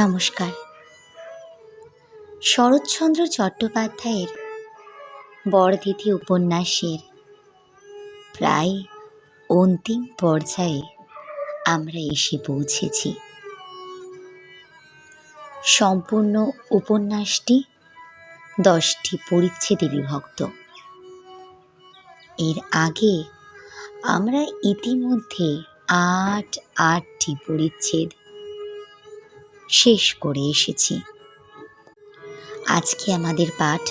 নমস্কার। শরৎচন্দ্র চট্টোপাধ্যায়ের বরদিদি উপন্যাসের প্রায় অন্তিম পর্যায়ে আমরা এসে পৌঁছেছি। সম্পূর্ণ উপন্যাসটি 10টি পরিচ্ছেদে বিভক্ত। এর আগে আমরা ইতিমধ্যে 8টি পরিচ্ছেদ শেষ করে এসেছি। আজকে আমাদের পাঠ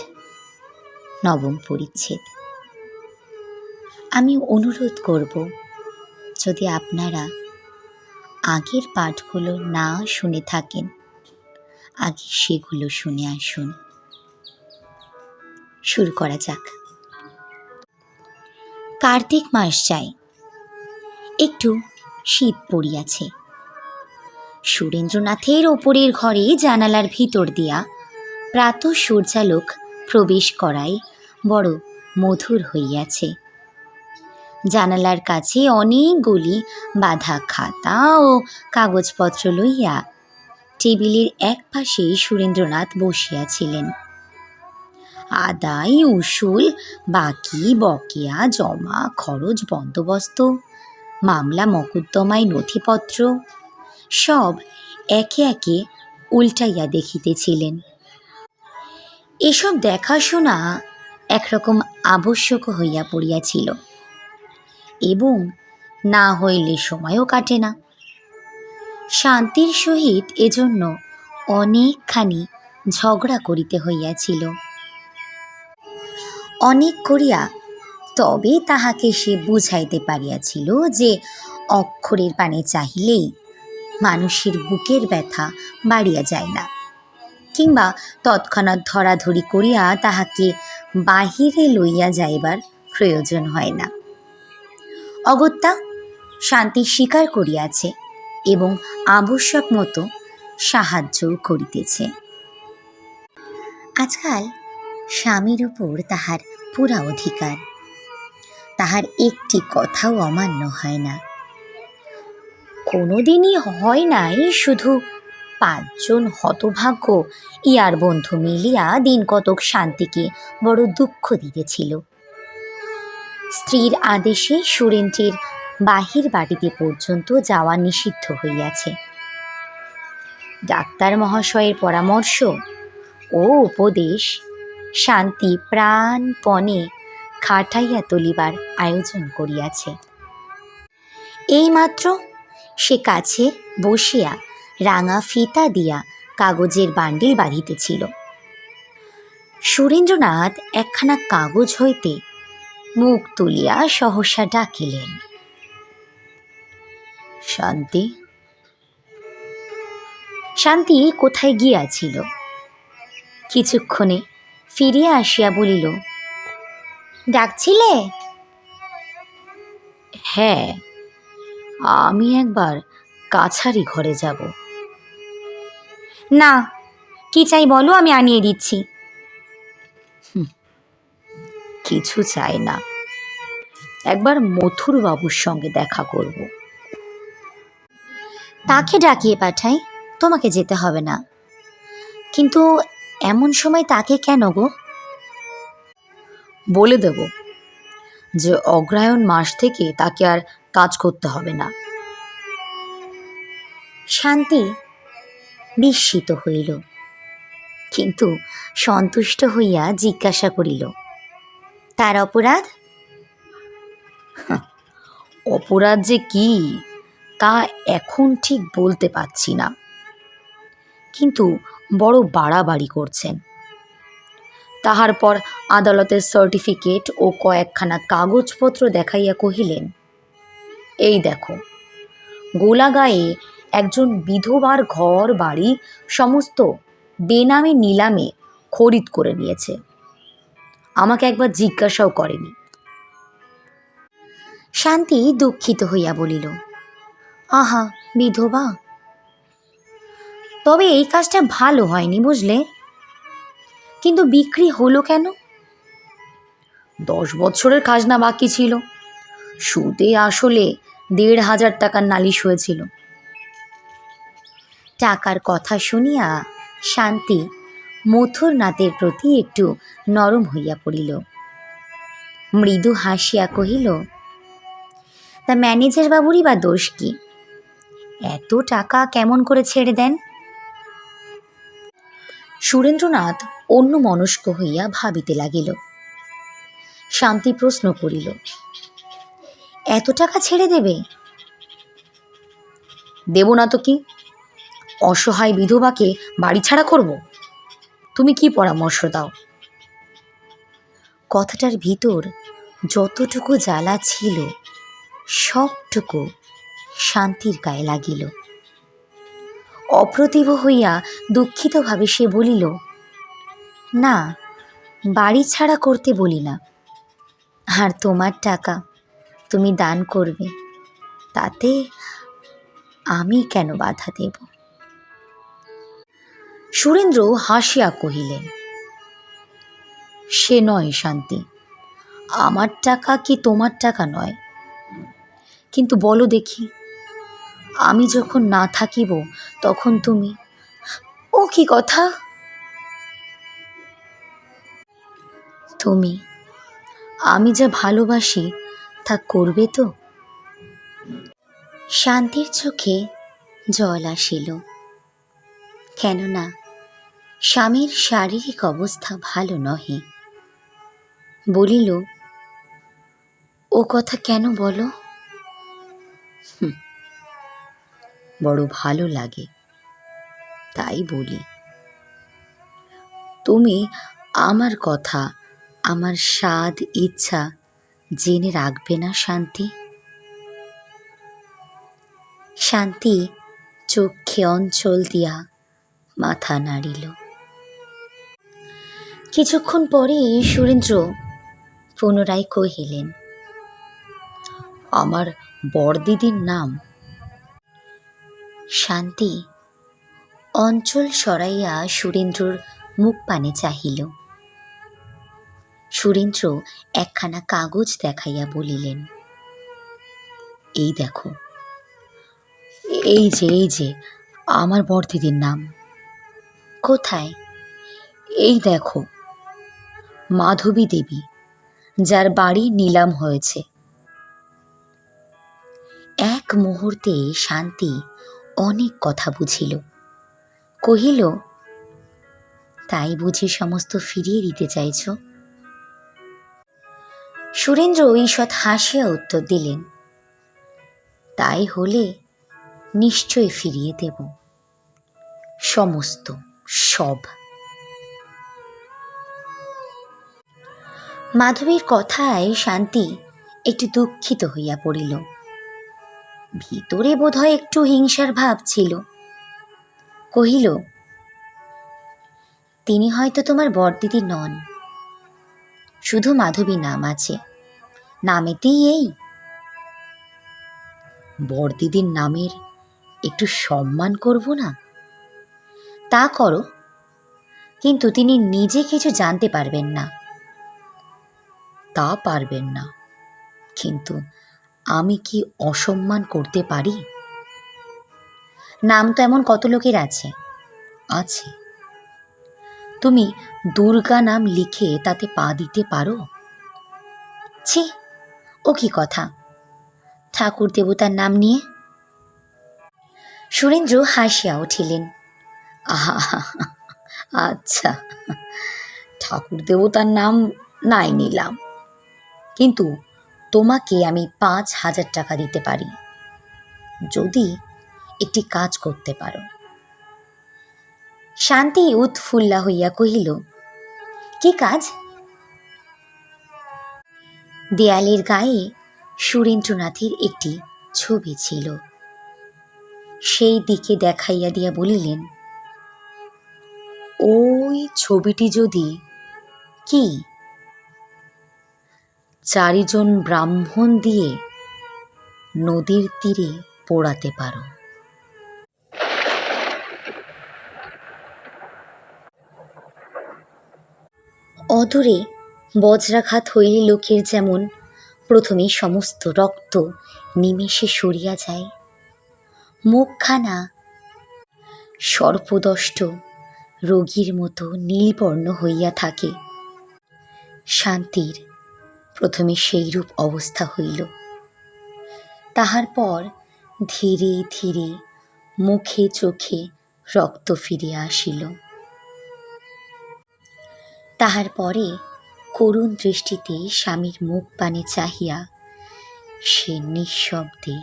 9ম পরিচ্ছেদ। আমি অনুরোধ করব, যদি আপনারা আগের পাঠগুলো না শুনে থাকেন, আগে সেগুলো শুনে আসুন। শুরু করা যাক। কার্তিক মাস যায়, একটু শীত পড়িয়াছে। সুরেন্দ্রনাথের ওপরের ঘরে জানালার ভিতর দিয়া প্রাতঃ সূর্যালোক প্রবেশ করায় বড় মধুর হইয়াছে। জানালার কাছে অনেকগুলি বাঁধা খাতা ও কাগজপত্র লইয়া টেবিলের এক পাশে সুরেন্দ্রনাথ বসিয়াছিলেন। আদায়, উসুল, বাকি, বকেয়া, জমা, খরচ, বন্দোবস্ত, মামলা মকদ্দমায় নথিপত্র সব একে একে উল্টাইয়া দেখিতেছিলেন। এসব দেখাশোনা একরকম আবশ্যক হইয়া পড়িয়াছিল, এবং না হইলে সময়ও কাটে না। শান্তির সহিত এজন্য অনেকখানি ঝগড়া করিতে হইয়াছিল। অনেক করিয়া তবে তাহাকে সে বুঝাইতে পারিয়াছিল যে অক্ষরের পানে চাহিলেই মানুষের বুকের ব্যথা বাড়িয়া যায় না, কিংবা তৎক্ষণাৎ ধরাধরি করিয়া তাহাকে বাহিরে লইয়া যাইবার প্রয়োজন হয় না। অগত্যা শান্তি স্বীকার করিয়াছে এবং আবশ্যক মতো সাহায্যও করিতেছে। আজকাল স্বামীর উপর তাহার পুরা অধিকার। তাহার একটি কথাও অমান্য হয় না। কোনোদিনই হয় নাই, শুধু 5 জন হতভাগ্য ইয়ার বন্ধু মিলিয়া দিন কতক শান্তিকে বড় দুঃখ দিতেছিল। স্ত্রীর আদেশে সুরেন্দ্রের বাহির বাড়িতে পর্যন্ত যাওয়া নিষিদ্ধ হইয়াছে। ডাক্তার মহাশয়ের পরামর্শ ও উপদেশ শান্তি প্রাণপণে খাটাইয়া তুলিবার আয়োজন করিয়াছে। এইমাত্র সে কাছে বসিয়া রাঙা ফিতা দিয়া কাগজের বান্ডিল বাঁধিতেছিল। সুরেন্দ্রনাথ একখানা কাগজ হইতে মুখ তুলিয়া সহসা ডাকিলেন, শান্তি। শান্তি কোথায় গিয়াছিল, কিছুক্ষণে ফিরিয়া আসিয়া বলিল, ডাকছিলে? হ্যাঁ, আমি একবার কাছারি ঘরে যাব। না, কি চাই বলো, আমি আনিয়ে দিচ্ছি। কিছু চাই না, একবার মথুর বাবুর সঙ্গে দেখা করব। তাকে ডাকিয়ে পাঠাই, তোমাকে যেতে হবে না। কিন্তু এমন সময় তাকে কেন গো? বলে দেব যে অগ্রহায়ণ মাস থেকে তাকে আর কাজ করতে হবে না। শান্তি বিস্মিত হইল, কিন্তু সন্তুষ্ট হইয়া জিজ্ঞাসা করিল, তার অপরাধ? অপরাধ যে কি তা এখন ঠিক বলতে পারছি না, কিন্তু বড় বাড়াবাড়ি করছেন। তাহার পর আদালতের সার্টিফিকেট ও কয়েকখানা কাগজপত্র দেখাইয়া কহিলেন, এই দেখো, গোলাগাঁয়ে একজন বিধবার ঘর বাড়ি সমস্ত বেনামে নিলামে খরিদ করে নিয়েছে। আমাকে একবার জিজ্ঞাসাও করেনি। শান্তি দুঃখিত হইয়া বলিল, আহা বিধবা, তবে এই কাজটা ভালো হয়নি বুঝলে। কিন্তু বিক্রি হলো কেন? 10 বছরের খাজনা বাকি ছিল, সুদে আসলে 1,500 টাকার নালিশ হয়েছিল। টাকার কথা শুনিয়া শান্তি মথুর নাথের প্রতি একটু নরম হইয়া পড়িল। মৃদু হাসিয়া কহিল, তা ম্যানেজার বাবুরই বা দোষ কি? এত টাকা কেমন করে ছেড়ে দেন? সুরেন্দ্রনাথ অন্য মনস্ক হইয়া ভাবিতে লাগিল। শান্তি প্রশ্ন করিল, এত টাকা ছেড়ে দেবে? দেব না তো কি, অসহায় বিধবাকে বাড়ি ছাড়া করব? তুমি কি পরামর্শ দাও? কথাটার ভিতর যতটুকু জ্বালা ছিল সবটুকু শান্তির গায়ে লাগিল। অপ্রতিভ হইয়া দুঃখিতভাবে সে বলিল, না, বাড়ি ছাড়া করতে বলি না। আর তোমার টাকা তুমি দান করবে, তাতে আমি কেন বাধা দেব? সুরেন্দ্র হাসিয়া কহিলেন, সে নয় শান্তি, আমার টাকা কি তোমার টাকা নয়। কিন্তু বলো দেখি, আমি যখন না থাকিব তখন তুমি... ও কি কথা? তুমি আমি যা ভালোবাসি তা করবে তো? শান্তির চোখে জল আসিল, কেননা স্বামীর শারীরিক অবস্থা ভালো নহে। বলিল, ও কথা কেন বলো? বড় ভালো লাগে তাই বলি। তুমি আমার কথা, আমার স্বাদ ইচ্ছা জেনে রাখবে না শান্তি? শান্তি চোখে অঞ্চল দিয়া মাথা নাড়িল। কিছুক্ষণ পরে সুরেন্দ্র পুনরায় কহিলেন, আমার বড়দিদির নাম? শান্তি অঞ্চল সরাইয়া সুরেন্দ্রর মুখ পানে চাহিল। সুরেন্দ্র একখানা কাগজ দেখাইয়া বলিলেন, এই দেখো, এই যে আমার বড়দিদির নাম। কোথায়? এই দেখো, মাধবী দেবী, যার বাড়ি নিলাম হয়েছে। এক মুহূর্তে শান্তি অনেক কথা বুঝিল। কহিল, তাই বুঝি সমস্ত ফিরিয়ে দিতে চাইছ? সুরেন্দ্র ঈষৎ হাসিয়া উত্তর দিলেন, তাই হলে নিশ্চয় ফিরিয়ে দেব, সমস্ত, সব। মাধবীর কথায় শান্তি একটু দুঃখিত হইয়া পড়িল। ভিতরে বোধহয় একটু হিংসার ভাব ছিল। কহিল, তিনি হয়তো তোমার বড়দিদি নন, শুধু মাধবী নাম আছে, নামেতেই এই। বড়দিদির নামের একটু সম্মান করব না? তা করো, কিন্তু তিনি নিজে কিছু জানতে পারবেন না। তা পারবেন না, কিন্তু আমি কি অসম্মান করতে পারি? নাম তো এমন কত লোকের আছে। আছে, তুমি দুর্গা নাম লিখে তাতে পা দিতে পারো? ছি, ও কি কথা, ঠাকুর দেবতার নাম নিয়ে? সুরেন্দ্র হাসিয়া উঠিলেন, আহা, আচ্ছা, ঠাকুর দেবতার নাম নাই নিলাম, কিন্তু তোমাকে আমি 5,000 টাকা দিতে পারি, যদি একটি কাজ করতে পারো। শান্তি উৎফুল্লা হইয়া কহিল, কি কাজ? দেয়ালের গায়ে সুরেন্দ্রনাথের একটি ছবি ছিল। সেই দিকে দেখাইয়া দিয়া বলিলেন, ওই ছবিটি যদি... কি? 4 জন ব্রাহ্মণ দিয়ে নদীর তীরে পোড়াতে পারো। অদূরে বজ্রাঘাত হইলে লোকের যেমন প্রথমে সমস্ত রক্ত নিমেষে সরিয়া যায়, মুখখানা সর্পদষ্ট রোগীর মতো নীলবর্ণ হইয়া থাকে। শান্তির প্রথমে সেইরূপ অবস্থা হইল। তাহার পর ধীরে ধীরে মুখে চোখে রক্ত ফিরিয়া আসিল। তাহার পরে করুণ দৃষ্টিতে স্বামীর মুখ পানে চাহিয়া সে নিঃশব্দে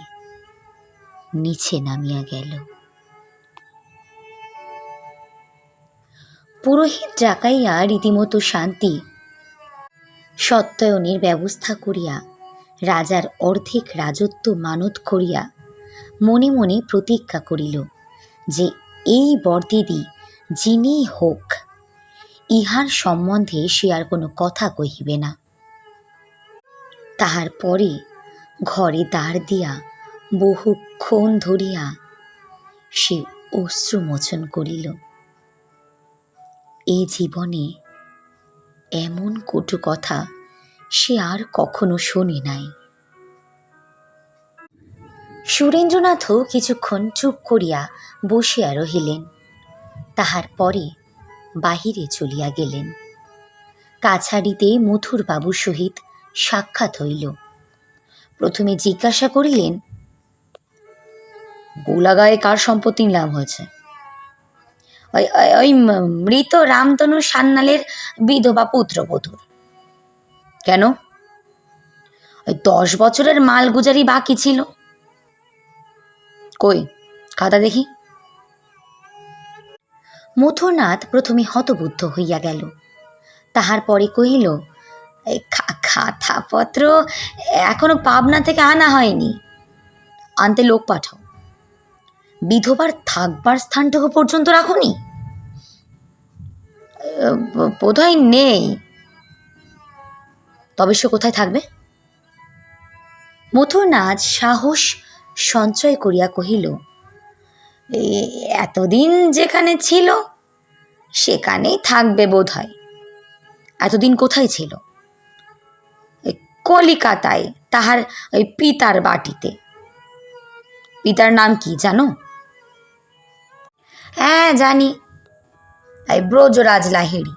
নিচে নামিয়া গেল। পুরোহিত ডাকাইয়া রীতিমতো শান্তি সত্যায়নের ব্যবস্থা করিয়া রাজার অর্ধেক রাজত্ব মানত করিয়া মনে মনে প্রতিজ্ঞা করিল যে এই বরদিদি যিনি হোক, ইহার সম্বন্ধে সে আর কোনো কথা কহিবে না। তাহার পরে ঘরে দ্বার দিয়া বহুক্ষণ ধরিয়া সে অশ্রুমোচন করিল। এ জীবনে এমন কটু কথা সে আর কখনো শোনে নাই। সুরেন্দ্রনাথও কিছুক্ষণ চুপ করিয়া বসিয়া রহিলেন। তাহার পরে বাহিরে চলিয়া গেলেন। কাছারিতে মথুরবাবুর সহিত সাক্ষাৎ হইল। প্রথমে জিজ্ঞাসা করিলেন, গোলাগাঁয়ে কার সম্পত্তি নিলাম হয়েছে? ওই মৃত রামতনু সান্যালের বিধবা পুত্রবধূর। কেন? ওই 10 বছরের মালগুজারি বাকি ছিল। কই খাতা দেখি। মথুরনাথ প্রথমে হতবুদ্ধ হইয়া গেল। তাহার পরে কহিল, খাতাপত্র এখনো পাবনা থেকে আনা হয়নি, আনতে লোক পাঠাও। বিধবার থাকবার স্থানটুকু পর্যন্ত রাখুনি? বোধহয় নেই। তবে সে কোথায় থাকবে? মথুরনাথ সাহস সঞ্চয় করিয়া কহিল, এতদিন যেখানে ছিল সেখানেই থাকবে বোধ হয়। এতদিন কোথায় ছিল? কলিকাতায়, তাহার ওই পিতার বাটিতে। পিতার নাম কি জানো? হ্যাঁ জানি, ব্রজরাজ লাহিড়ী।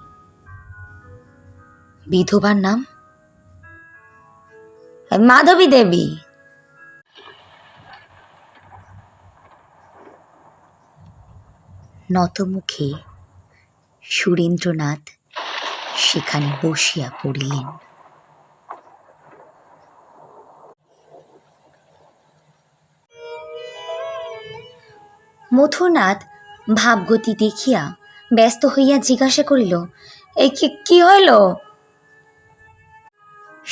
বিধবার নাম? মাধবী দেবী। নতমুখে সুরেন্দ্রনাথ সেখানে বসিয়া পড়িলেন। মথুরনাথ ভাবগতি দেখিয়া ব্যস্ত হইয়া জিজ্ঞাসা করিল, এই কি হইল?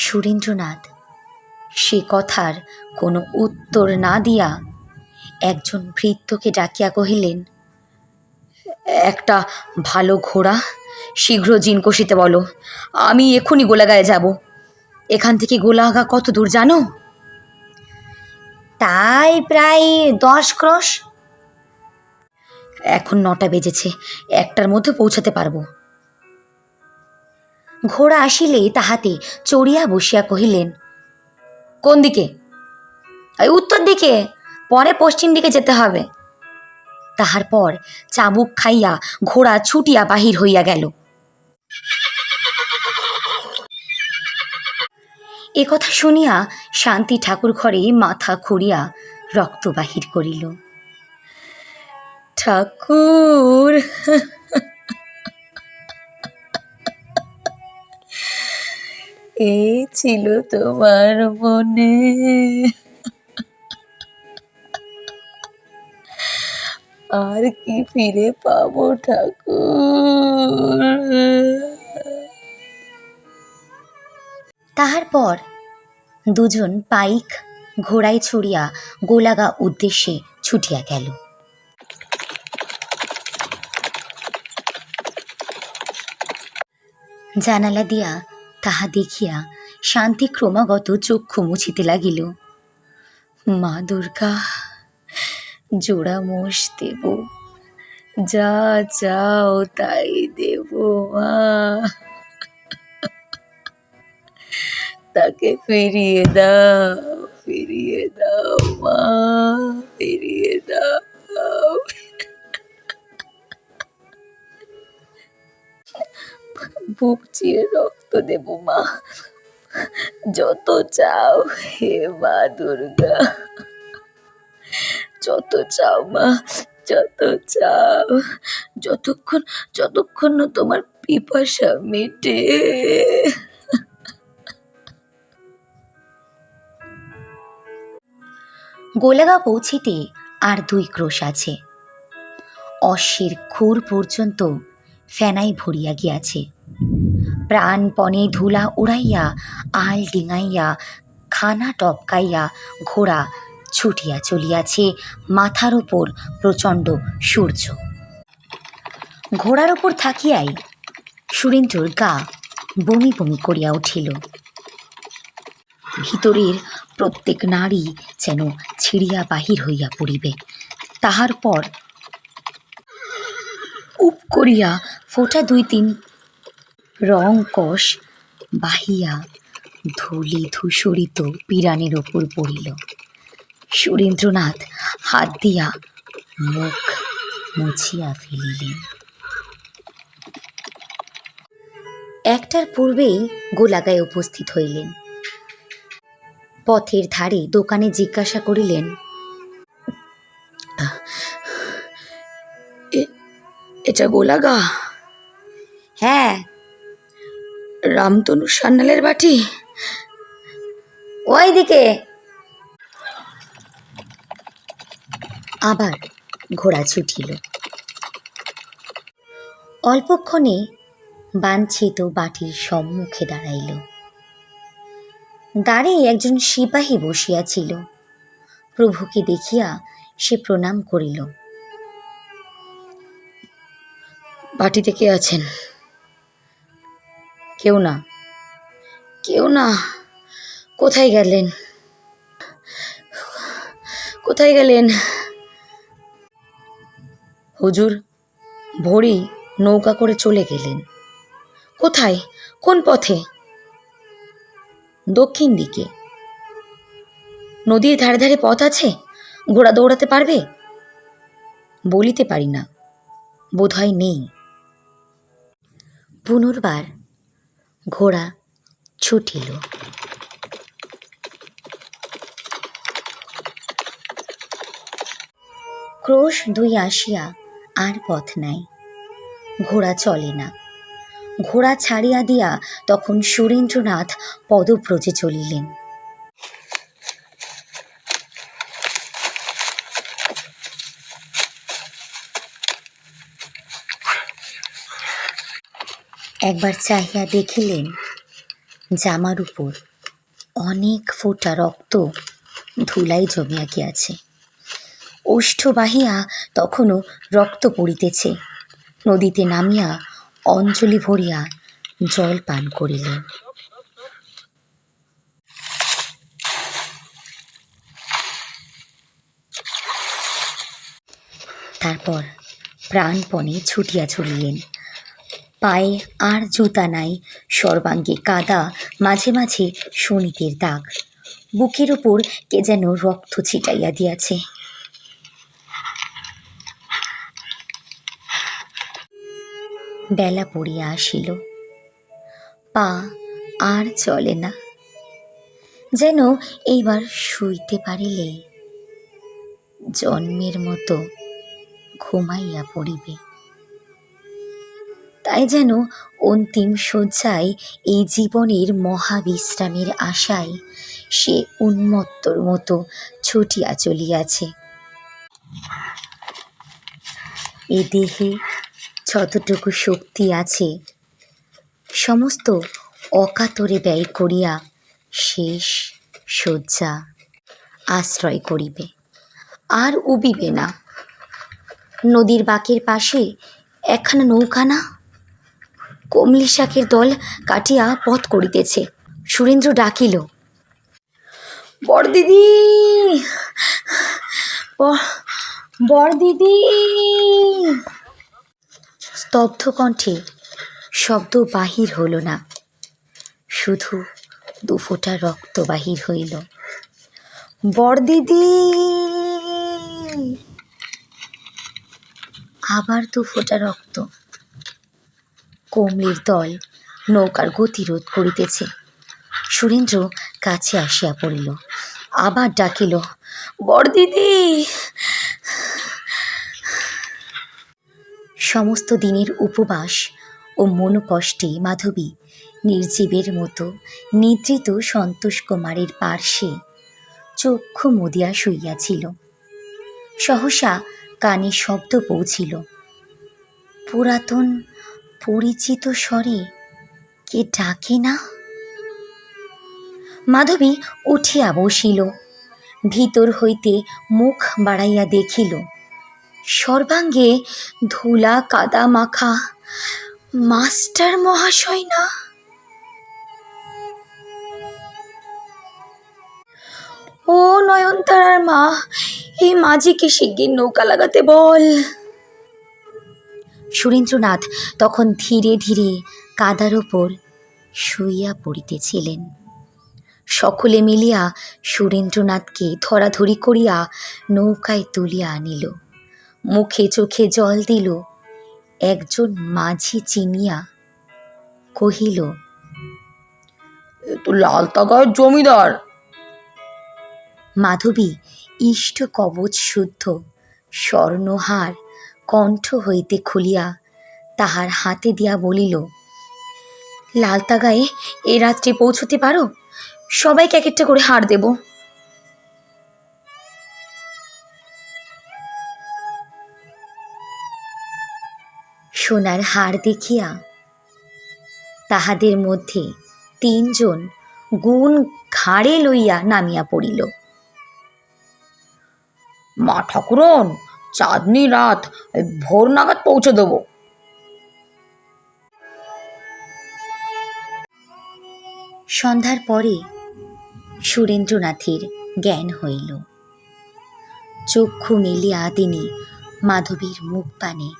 সুরেন্দ্রনাথ সে কথার কোনো উত্তর না দিয়া একজন ভৃত্যকে ডাকিয়া কহিলেন, একটা ভালো ঘোড়া শীঘ্র জিন কষিতে বলো, আমি এক্ষুনি গোলাগাঁয়ে যাব। এখান থেকে গোলাগা কত দূর জানো? তাই প্রায় 10 ক্রোশ। এখন 9টা বেজেছে, 1টার মধ্যে পৌঁছাতে পারবো। ঘোড়া আসিলে তাহাতে চড়িয়া বসিয়া কহিলেন, কোন দিকে? উত্তর দিকে, পরে পশ্চিম দিকে যেতে হবে। তাহার পর চাবুক খাইয়া ঘোড়া ছুটিয়া বাহির হইয়া গেল। এ কথা শুনিয়া শান্তি ঠাকুর ঘরে মাথা খুঁড়িয়া রক্ত বাহির করিল। ঠাকুর, এই ছিল তোমার মনে, আর কি ফিরে পাবো ঠাকুর? তাহার পর দুজন পাইক ঘোড়ায় চড়িয়া গোলাগা উদ্দেশ্যে ছুটিয়া গেল। জানালা দিয়া তাহা দেখিয়া শান্তি ক্রমাগত চক্ষু মুছিতে লাগিল। মা দুর্গা, জোড়া মোষ দেব, যা চাও তাই দেব মা, তাকে ফিরিয়ে দাও মা, ফিরিয়ে দাও। বুক চিরে রক্ত দেব মা, যত চাও হে মা দুর্গা, যত চাও মা, যত চাও, যতক্ষণ না তোমার পিপাসা মেটে। গোলাগা পৌঁছিতে আর 2 ক্রোশ আছে। অশ্বের খুর পর্যন্ত ফেনাই ভরিয়া গিয়াছে। প্রাণপণে ধুলা উড়াইয়া, আল ডিঙাইয়া, খানা টপকাইয়া ঘোড়া ছুটিয়া চলিয়াছে মাথার উপর প্রচণ্ড সূর্য। ঘোড়ার উপর থাকিয়াই সুরেন্দ্রর গা বমি বমি করিয়া উঠিল। ভিতরের প্রত্যেক নাড়ী যেন ছিঁড়িয়া বাহির হইয়া পড়িবে। তাহার পর উপ করিয়া ফোঁটা 2-3 রং কষ বাহিয়া ধূলি ধূসরিত পিরানের ওপর পড়িল। সুরেন্দ্রনাথ হাত দিয়া মুখ মুছিয়া ফেলিলেন। 1টার পূর্বেই গোলাগায় উপস্থিত হইলেন। পথের ধারে দোকানে জিজ্ঞাসা করিলেন, এটা গোলাগা? হ্যাঁ। রামতনু সান্যালের বাটি? ওই দিকে। আবার ঘোড়া ছুটিল। অল্পক্ষণে বাঞ্ছিত বাটির সম্মুখে দাঁড়াইল। দ্বারে একজন সিপাহী বসিয়াছিল। প্রভুকে দেখিয়া সে প্রণাম করিল। বাটিতে কে আছেন? কেউ না। কেউ না? কোথায় গেলেন? কোথায় গেলেন? হুজুর ভোরই নৌকা করে চলে গেলেন। কোথায়? কোন পথে? দক্ষিণ দিকে। নদীর ধারে ধারে পথ আছে? ঘোড়া দৌড়াতে পারবে? বলিতে পারি না, বোধহয় নেই। পুনর্বার ঘোড়া ছুটিল। ক্রোশ 2 আসিয়া আর পথ নাই। ঘোড়া চলে না। ঘোড়া ছাড়িয়া দিয়া তখন সুরেন্দ্রনাথ পদব্রজে চলিলেন। একবার চাহিয়া দেখিলেন জামার উপর অনেক ফোঁটা রক্ত ধুলাই জমিয়া গিয়াছে। ওষ্ঠ বাহিয়া তখনও রক্ত পড়িতেছে। নদীতে নামিয়া অঞ্জলি ভরিয়া জল পান করিলেন। তারপর প্রাণপণে ছুটিয়া চলিলেন। পায়ে আর জুতা নাই, সর্বাঙ্গে কাদা, মাঝে মাঝে শনিতের দাগ। বুকের উপর কে যেন রক্ত ছিটাইয়া দিয়াছে। বেলা পড়িয়া আসিল। পা আর চলে না, যেন এইবার শুইতে পারিলে জন্মের মতো ঘুমাইয়া পড়িবে। তাই যেন অন্তিম শয্যায় এই জীবনের মহাবিশ্রামের আশায় সে উন্মত্তর মতো ছুটিয়া চলিয়াছে। এ দেহে যতটুকু শক্তি আছে সমস্ত অকাতরে ব্যয় করিয়া শেষ শয্যা আশ্রয় করিবে, আর উবিবে না। নদীর বাঁকের পাশে একখানা নৌকা না? কমলি শাকের দল কাটিয়া পথ করিতেছে। সুরেন্দ্র ডাকিল, বড়দিদি, বড়দিদি। স্তব্ধ কণ্ঠে শব্দ বাহির হল না, শুধু 2 ফোঁটা রক্ত বাহির হইল। বড়দিদি। আবার 2 ফোঁটা রক্ত। কমলির দল নৌকার গতিরোধ করিতেছে। সুরেন্দ্র কাছে আসিয়া পড়িল, আবার ডাকিল, বড়দিদি। সমস্ত দিনের উপবাস ও মনোকষ্টে মাধবী নির্জীবের মতো নিদ্রিত সন্তোষ কুমারের পার্শ্বে চক্ষু মুদিয়া শুইয়াছিল। সহসা কানে শব্দ পৌঁছিল, পুরাতন পরিচিত স্বরে কে ডাকে না। মাধবী উঠিয়া বসিল, ভিতর হইতে মুখ বাড়াইয়া দেখিল, সর্বাঙ্গে ধুলা কাদা মাখা মাস্টার মহাশয় না। ও নয়নতারার মা, এই মাঝিকে শিগগির নৌকা লাগাতে বল। সুরেন্দ্রনাথ তখন ধীরে ধীরে কাদার ওপর শুইয়া পড়িতেছিলেন। সকলে মিলিয়া সুরেন্দ্রনাথকে ধরাধরি করিয়া নৌকায় তুলিয়া আনিল, মুখে চোখে জল দিল। একজন মাঝি চিনিয়া কহিল, তো লালতাগায়ের জমিদার। মাধবী ইষ্ট কবচ শুদ্ধ স্বর্ণহার কণ্ঠ হইতে খুলিয়া তাহার হাতে দিয়া বলিল, লালতাগায়ে এ রাত্রে পৌঁছতে পারো? সবাইকে এক একটা করে হার দেব। সোনার হার দেখিয়া তাহাদের মধ্যে ৩ জন গুণ ঘাড়ে লইয়া নামিয়া পড়িল। মা ঠাকুরন, চাঁদনি রাত, ভোর নাগাদ পৌঁছে দেব। সন্ধ্যার পরে সুরেন্দ্রনাথের জ্ঞান হইল। চক্ষু মেলিয়া তিনি মাধবীর মুখ পানে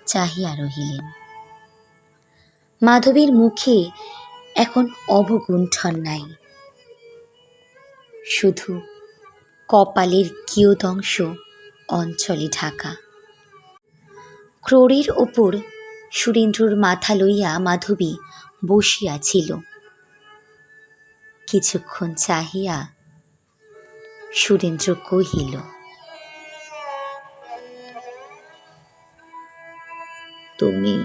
চাহিয়া রহিলেন। মাধবীর মুখে এখন অবগুণ্ঠন নাই, শুধু কপালের কিয়দংশ অঞ্চলে ঢাকা। ক্রোড়ের ওপর সুরেন্দ্রর মাথা লইয়া মাধবী বসিয়াছিল। কিছুক্ষণ চাহিয়া সুরেন্দ্র কহিল, তুমি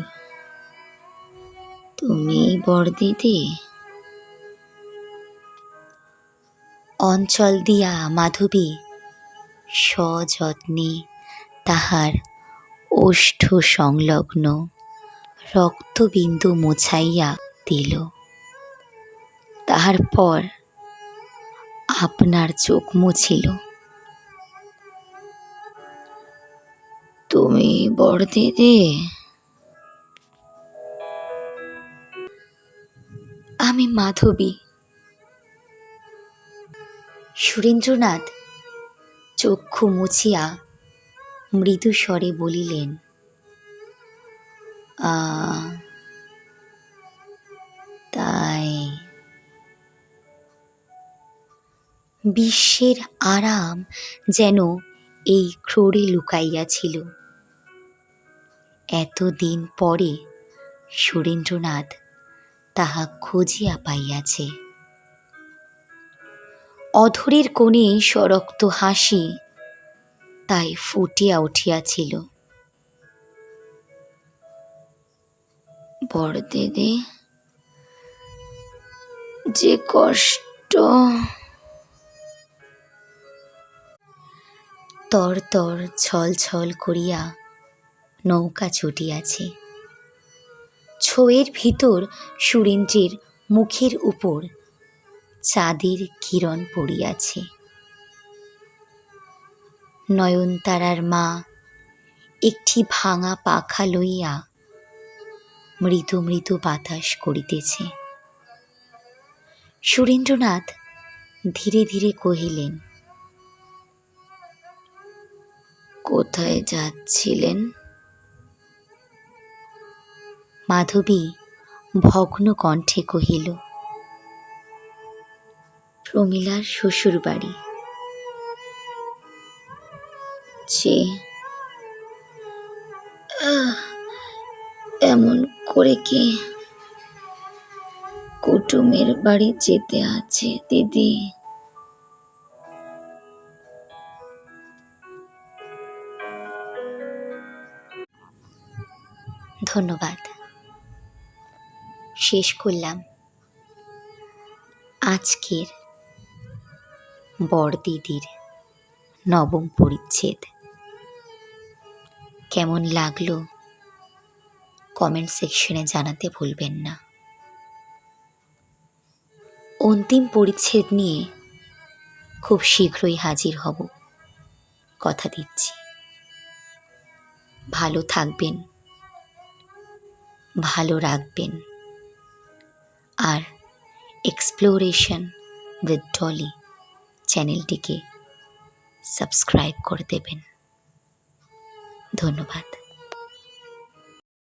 তুমি বড়দিদি? অঞ্চল দিয়া মাধবী সযত্নে তাহার ওষ্ঠ সংলগ্ন রক্তবিন্দু মুছাইয়া দিল। তাহার পর আপনার চোখ মুছিল। তুমি বড়দিদি? আমি মাধবী। সুরেন্দ্রনাথ চক্ষু মুছিয়া মৃদু স্বরে বলিলেন, তাই। বিশ্বের আরাম যেন এই ক্রোড়ে লুকাইয়াছিল। এতদিন পরে সুরেন্দ্রনাথ তাহা খুঁজিয়া পাইয়াছে। অধরের কোণে সরক্ত হাসি তাই ফুটিয়া উঠিয়াছিল। বড়দিদি, যে কষ্ট। তর তর ছল ছল করিয়া নৌকা ছুটিয়াছে। ছোয়ের ভিতর সুরেন্দ্রের মুখের উপর চাঁদের কিরণ পড়িয়াছে। নয়নতারার মা একটি ভাঙা পাখা লইয়া মৃদু মৃদু বাতাস করিতেছে। সুরেন্দ্রনাথ ধীরে ধীরে কহিলেন, কোথায় যাচ্ছিলেন? মাধবী ভগ্ন কণ্ঠে কহিল, প্রমীলার শ্বশুর বাড়ি। যে এমন করে কি কুটুমের বাড়ি যেতে আছে দিদি। ধন্যবাদ। শেষ করলাম আজকের বড়দিদির নবম পরিচ্ছেদ। কেমন লাগলো কমেন্ট সেকশনে জানাতে ভুলবেন না। অন্তিম পরিচ্ছেদ নিয়ে খুব শীঘ্রই হাজির হব, কথা দিচ্ছি। ভালো থাকবেন, ভালো রাখবেন, আর এক্সপ্লোরেশন উইথ ডলি চ্যানেলটিকে সাবস্ক্রাইব করে দেবেন। ধন্যবাদ।